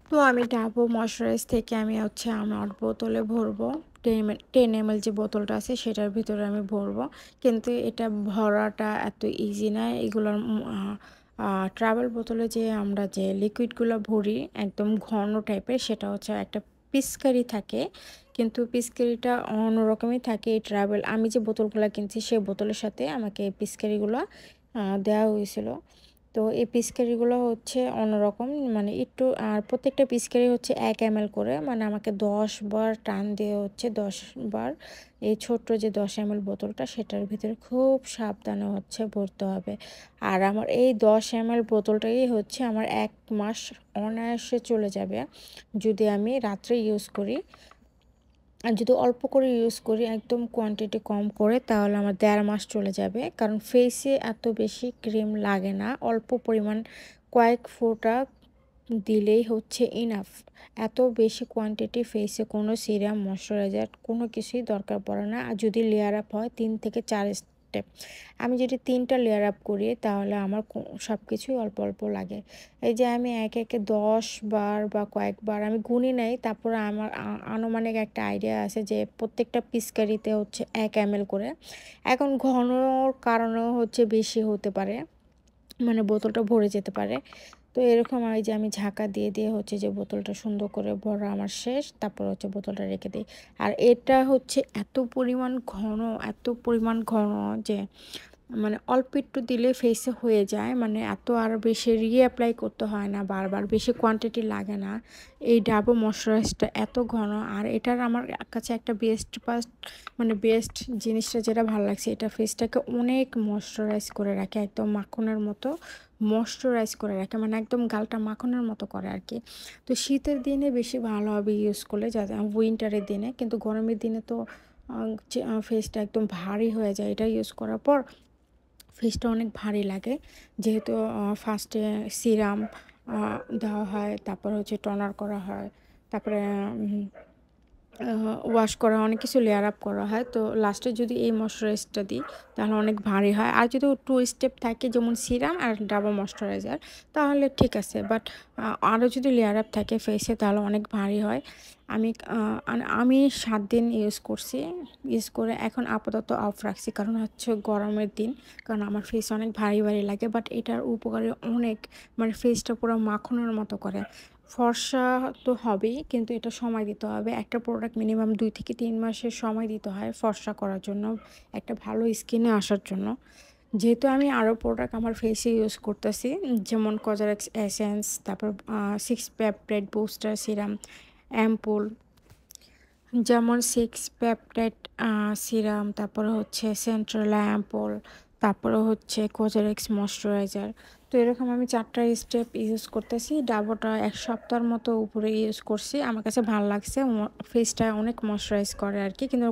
তো আমি ডাবো ময়শ্চারাইজ থেকে আমি হচ্ছে আমার বোতলে ভরবো। 10 ml যে বোতলটা আছে সেটার ভিতরে আমি ভরবো। কিন্তু এটা ভরাটা এত ইজি না। এগুলোর ট্রাভেল বোতলে যে আমরা যে লিকুইডগুলো ভরি একদম ঘন টাইপের, সেটা হচ্ছে একটা পিচকারি থাকে। কিন্তু পিচকারিটা অন্যরকমই থাকে। এই ট্রাভেল আমি যে বোতলগুলো কিনছি সেই বোতলের সাথে আমাকে এই পিচকারিগুলো দেওয়া হয়েছিল। তো এই পিচকারিগুলো হচ্ছে অন্যরকম, মানে একটু, আর প্রত্যেকটা পিচকারি হচ্ছে 1 ml করে, মানে আমাকে 10 বার টান দিয়ে হচ্ছে 10 বার এই ছোট্ট যে 10 ml বোতলটা সেটার ভিতরে খুব সাবধানে হচ্ছে ভরতে হবে। আর আমার এই 10 ml বোতলটাই হচ্ছে আমার 1 মাস অনায়াসে চলে যাবে যদি আমি রাত্রে ইউজ করি। আর যদি অল্প করে ইউজ করি, একদম কোয়ান্টিটি কম করে, তাহলে আমার 1.5 মাস চলে যাবে। কারণ ফেসে এত বেশি ক্রিম লাগে না, অল্প পরিমাণ কয়েক ফোঁটা দিলেই হচ্ছে ইনাফ। এত বেশি কোয়ান্টিটি ফেসে কোনো সিরাম, ময়শ্চারাইজার কোনো কিছুই দরকার পড়ে না। আর যদি লেয়ার আপ হয় 3 থেকে 4 স্টেপ, আমি যদি 3টা লেয়ার আপ করি তাহলে আমার সব কিছুই অল্প অল্প লাগে। এই যে আমি একে একে 10 বার বা কয়েকবার আমি গুনি নাই, তারপরে আমার আনুমানিক একটা আইডিয়া আছে যে প্রত্যেকটা পিচকারিতে হচ্ছে 1 ml করে। এখন ঘনর কারণেও হচ্ছে বেশি হতে পারে, মানে বোতলটা ভরে যেতে পারে। তো এরকম এই যে আমি ঝাঁকা দিয়ে দিয়ে হচ্ছে যে বোতলটা সুন্দর করে ভরা আমার শেষ, তারপর হচ্ছে বোতলটা রেখে দিই। আর এটা হচ্ছে এত পরিমাণ ঘন যে মানে অল্প একটু দিলে ফেসে হয়ে যায়, মানে এত আর বেশি রিঅ্যাপ্লাই করতে হয় না, বারবার বেশি কোয়ান্টিটি লাগে না। এই ডাবো ময়শ্চারাইজটা এত ঘন, আর এটার আমার কাছে একটা মানে বেস্ট জিনিসটা যেটা ভালো লাগছে, এটা ফেসটাকে অনেক ময়শ্চারাইজ করে রাখে, একদম মাখনের মতো ময়শ্চারাইজ করে রাখে, মানে একদম গালটা মাখনের মতো করে আর কি। তো শীতের দিনে বেশি ভালো হবে ইউজ করলে, যাতে উইন্টারের দিনে, কিন্তু গরমের দিনে তো ফেসটা একদম ভারী হয়ে যায় এটা ইউজ করার পর। ফেসটা অনেক ভারী লাগে, যেহেতু ফার্স্টে সিরাম দেওয়া হয়, তারপর হচ্ছে টোনার করা হয়, তারপরে ওয়াশ করা, অনেক কিছু লেয়ার আপ করা হয়। তো লাস্টে যদি এই ময়শ্চারাইজটা দিই তাহলে অনেক ভারী হয়। আর যদি 2 স্টেপ থাকে যেমন সিরাম আর ডাবল ময়শ্চারাইজার তাহলে ঠিক আছে, বাট আরও যদি লেয়ার আপ থাকে ফেসে তাহলে অনেক ভারী হয়। আমি 7 দিন ইউজ করছি, ইউজ করে এখন আপাতত অফ রাখছি, কারণ হচ্ছে গরমের দিন, কারণ আমার ফেস অনেক ভারী ভারী লাগে। বাট এটার উপকারে অনেক, মানে ফেসটা পুরো মাখনের মতো করে। ফর্সা তো হবেই, কিন্তু এটা সময় দিতে হবে। একটা প্রোডাক্ট মিনিমাম 2 থেকে 3 মাসের সময় দিতে হয় ফর্সা করার জন্য, একটা ভালো স্কিনে আসার জন্য। যেহেতু আমি আরও প্রোডাক্ট আমার ফেসে ইউজ করতেছি, যেমন কজারেক্স এসেন্স, তারপর 6 পেপটাইড বুস্টার সিরাম অ্যাম্পুল, যেমন 6 পেপটাইড সিরাম, তারপরে হচ্ছে সেন্ট্রাল অ্যাম্পুল, তারপরে হচ্ছে কোজারেক্স ময়শ্চারাইজার। তো এরকম আমি 4টা স্টেপ ইউজ করতেছি। ডাবোটা 1 সপ্তাহের মতো উপরে ইউজ করছি, আমার কাছে ভালো লাগছে, ফেসটা অনেক ময়শ্চারাইজ করে আর কি। কিন্তু